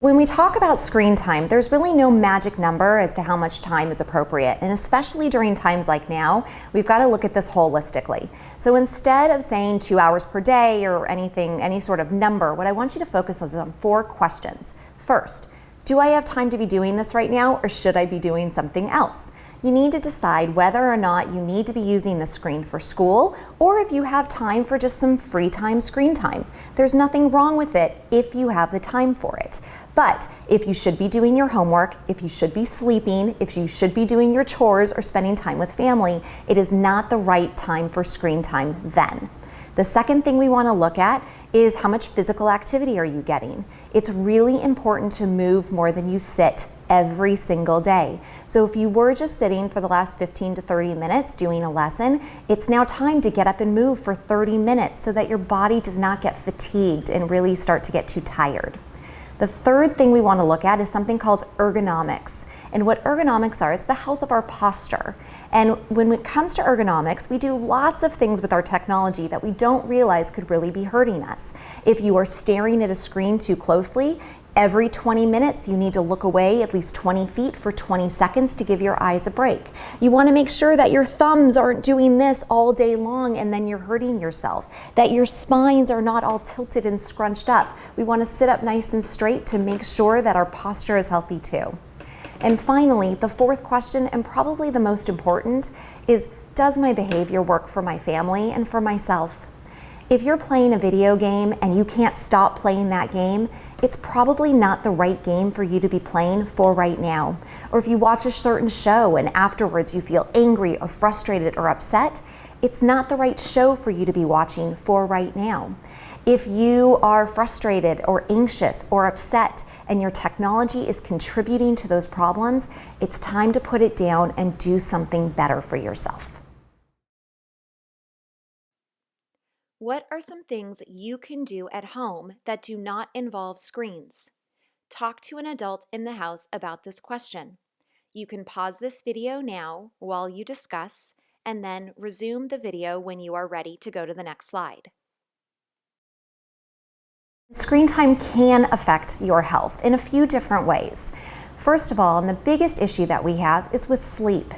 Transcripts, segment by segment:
When we talk about screen time, there's really no magic number as to how much time is appropriate, and especially during times like now, we've got to look at this holistically. So instead of saying 2 hours per day or anything, any sort of number, what I want you to focus on is on 4 questions. First, do I have time to be doing this right now, or should I be doing something else? You need to decide whether or not you need to be using the screen for school, or if you have time for just some free time screen time. There's nothing wrong with it if you have the time for it. But if you should be doing your homework, if you should be sleeping, if you should be doing your chores or spending time with family, it is not the right time for screen time then. The second thing we want to look at is how much physical activity are you getting? It's really important to move more than you sit every single day. So if you were just sitting for the last 15 to 30 minutes doing a lesson, it's now time to get up and move for 30 minutes so that your body does not get fatigued and really start to get too tired. The third thing we want to look at is something called ergonomics. And what ergonomics are is the health of our posture. And when it comes to ergonomics, we do lots of things with our technology that we don't realize could really be hurting us. If you are staring at a screen too closely, every 20 minutes, you need to look away at least 20 feet for 20 seconds to give your eyes a break. You want to make sure that your thumbs aren't doing this all day long and then you're hurting yourself, that your spines are not all tilted and scrunched up. We want to sit up nice and straight to make sure that our posture is healthy too. And finally, the fourth question, and probably the most important, is does my behavior work for my family and for myself? If you're playing a video game and you can't stop playing that game, it's probably not the right game for you to be playing for right now. Or if you watch a certain show and afterwards you feel angry or frustrated or upset, it's not the right show for you to be watching for right now. If you are frustrated or anxious or upset and your technology is contributing to those problems, it's time to put it down and do something better for yourself. What are some things you can do at home that do not involve screens? Talk to an adult in the house about this question. You can pause this video now while you discuss, and then resume the video when you are ready to go to the next slide. Screen time can affect your health in a few different ways. First of all, and the biggest issue that we have is with sleep.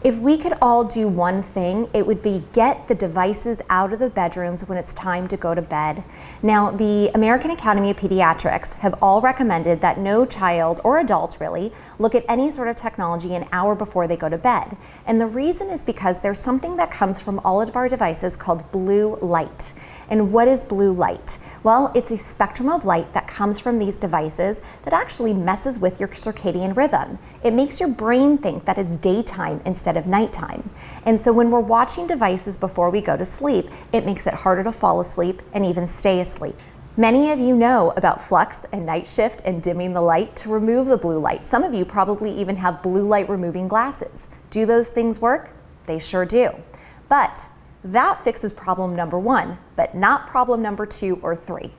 If we could all do one thing, it would be get the devices out of the bedrooms when it's time to go to bed. Now, the American Academy of Pediatrics have all recommended that no child or adult really look at any sort of technology an hour before they go to bed. And the reason is because there's something that comes from all of our devices called blue light. And what is blue light? Well, it's a spectrum of light that comes from these devices that actually messes with your circadian rhythm. It makes your brain think that it's daytime instead of nighttime. And so when we're watching devices before we go to sleep, it makes it harder to fall asleep and even stay asleep. Many of you know about flux and night shift and dimming the light to remove the blue light. Some of you probably even have blue light removing glasses. Do those things work? They sure do. But that fixes problem number 1, but not problem number 2 or 3.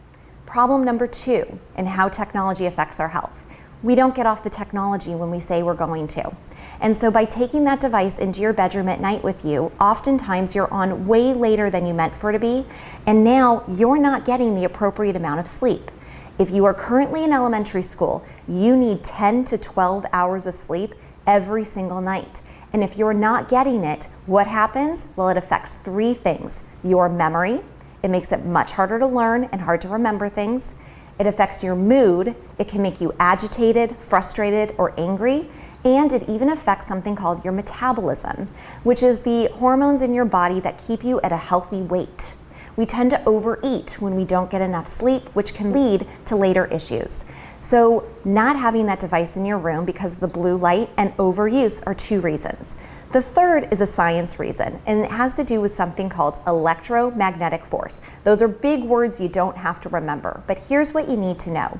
Problem number 2 and how technology affects our health. We don't get off the technology when we say we're going to. And so by taking that device into your bedroom at night with you, oftentimes you're on way later than you meant for it to be, and now you're not getting the appropriate amount of sleep. If you are currently in elementary school, you need 10 to 12 hours of sleep every single night. And if you're not getting it, what happens? Well, it affects 3 things. Your memory, it makes it much harder to learn and hard to remember things. It affects your mood. It can make you agitated, frustrated, or angry. And it even affects something called your metabolism, which is the hormones in your body that keep you at a healthy weight. We tend to overeat when we don't get enough sleep, which can lead to later issues. So not having that device in your room because of the blue light and overuse are 2 reasons. The third is a science reason, and it has to do with something called electromagnetic force. Those are big words you don't have to remember, but here's what you need to know.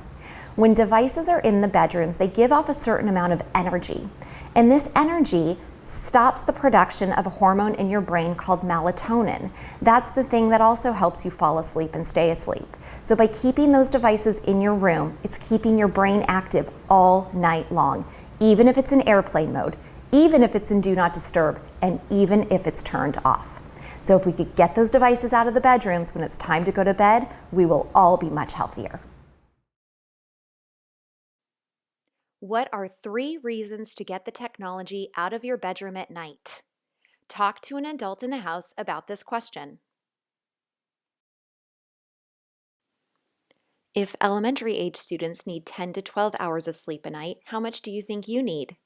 When devices are in the bedrooms, they give off a certain amount of energy, and this energy stops the production of a hormone in your brain called melatonin. That's the thing that also helps you fall asleep and stay asleep. So by keeping those devices in your room, it's keeping your brain active all night long, even if it's in airplane mode, even if it's in do not disturb, and even if it's turned off. So if we could get those devices out of the bedrooms when it's time to go to bed, we will all be much healthier. What are 3 reasons to get the technology out of your bedroom at night? Talk to an adult in the house about this question. If elementary age students need 10 to 12 hours of sleep a night, how much do you think you need?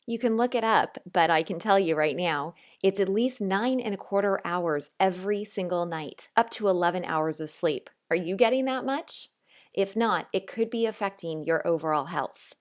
You can look it up, but I can tell you right now, it's at least 9.25 hours every single night, up to 11 hours of sleep. Are you getting that much? If not, it could be affecting your overall health.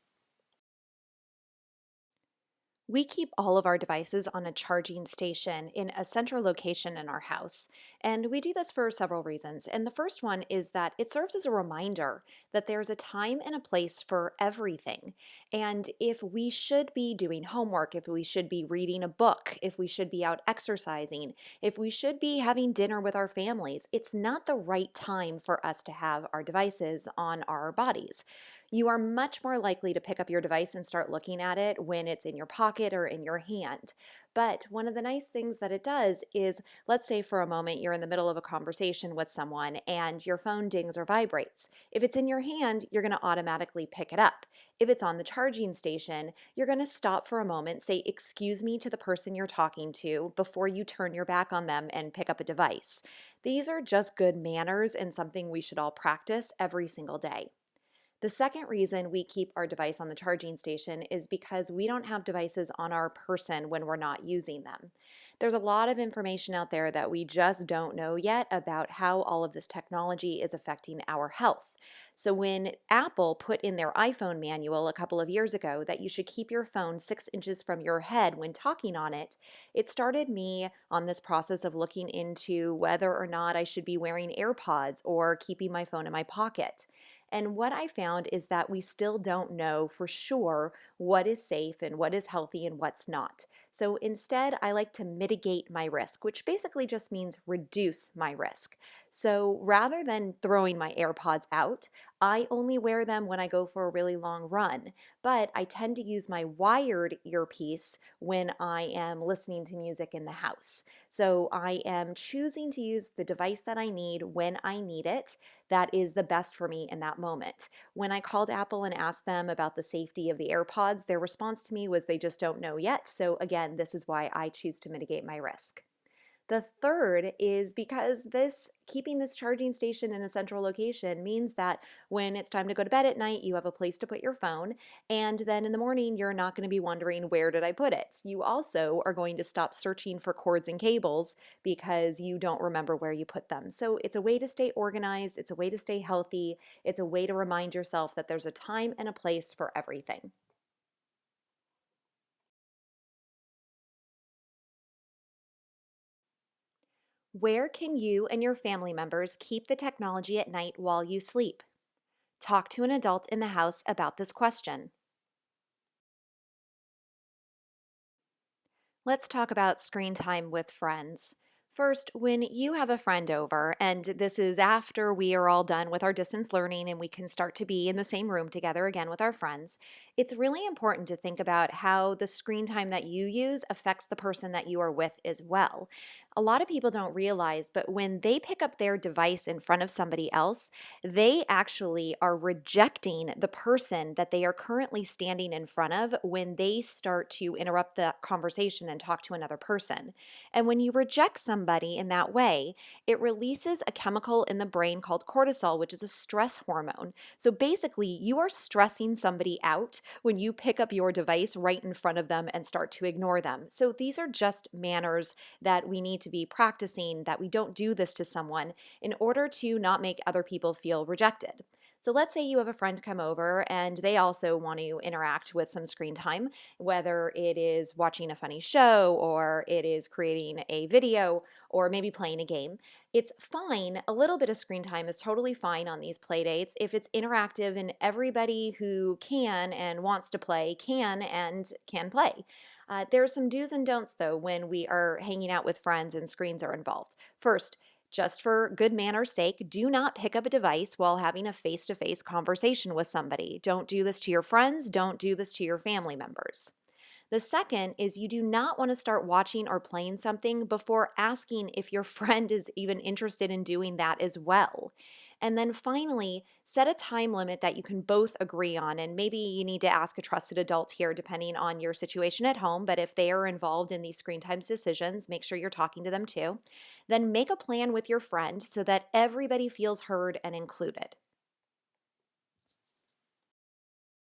We keep all of our devices on a charging station in a central location in our house. And we do this for several reasons. And the first one is that it serves as a reminder that there's a time and a place for everything. And if we should be doing homework, if we should be reading a book, if we should be out exercising, if we should be having dinner with our families, it's not the right time for us to have our devices on our bodies. You are much more likely to pick up your device and start looking at it when it's in your pocket or in your hand. But one of the nice things that it does is, let's say for a moment you're in the middle of a conversation with someone and your phone dings or vibrates. If it's in your hand, you're going to automatically pick it up. If it's on the charging station, you're going to stop for a moment, say, "Excuse me," to the person you're talking to before you turn your back on them and pick up a device. These are just good manners and something we should all practice every single day. The second reason we keep our device on the charging station is because we don't have devices on our person when we're not using them. There's a lot of information out there that we just don't know yet about how all of this technology is affecting our health. So, when Apple put in their iPhone manual a couple of years ago that you should keep your phone 6 inches from your head when talking on it, it started me on this process of looking into whether or not I should be wearing AirPods or keeping my phone in my pocket. And what I found is that we still don't know for sure what is safe and what is healthy and what's not. So instead, I like to mitigate my risk, which basically just means reduce my risk. So rather than throwing my AirPods out, I only wear them when I go for a really long run, but I tend to use my wired earpiece when I am listening to music in the house. So I am choosing to use the device that I need when I need it. That is the best for me in that moment. When I called Apple and asked them about the safety of the AirPods, their response to me was they just don't know yet. So again, this is why I choose to mitigate my risk. The third is because keeping this charging station in a central location means that when it's time to go to bed at night, you have a place to put your phone, and then in the morning, you're not going to be wondering, where did I put it? You also are going to stop searching for cords and cables because you don't remember where you put them. So it's a way to stay organized, it's a way to stay healthy, it's a way to remind yourself that there's a time and a place for everything. Where can you and your family members keep the technology at night while you sleep? Talk to an adult in the house about this question. Let's talk about screen time with friends. First, when you have a friend over, and this is after we are all done with our distance learning and we can start to be in the same room together again with our friends, it's really important to think about how the screen time that you use affects the person that you are with as well. A lot of people don't realize, but when they pick up their device in front of somebody else, they actually are rejecting the person that they are currently standing in front of when they start to interrupt the conversation and talk to another person. And when you reject somebody in that way, it releases a chemical in the brain called cortisol, which is a stress hormone. So basically, you are stressing somebody out when you pick up your device right in front of them and start to ignore them. So these are just manners that we need to be practicing, that we don't do this to someone in order to not make other people feel rejected. So let's say you have a friend come over and they also want to interact with some screen time, whether it is watching a funny show or it is creating a video or maybe playing a game. It's fine. A little bit of screen time is totally fine on these play dates if it's interactive and everybody who can and wants to play can and can play. There are some do's and don'ts though when we are hanging out with friends and screens are involved. First, just for good manners' sake, do not pick up a device while having a face to face conversation with somebody. Don't do this to your friends. Don't do this to your family members. The second is you do not want to start watching or playing something before asking if your friend is even interested in doing that as well. And then finally, set a time limit that you can both agree on. And maybe you need to ask a trusted adult here, depending on your situation at home. But if they are involved in these screen times decisions, make sure you're talking to them too. Then make a plan with your friend so that everybody feels heard and included.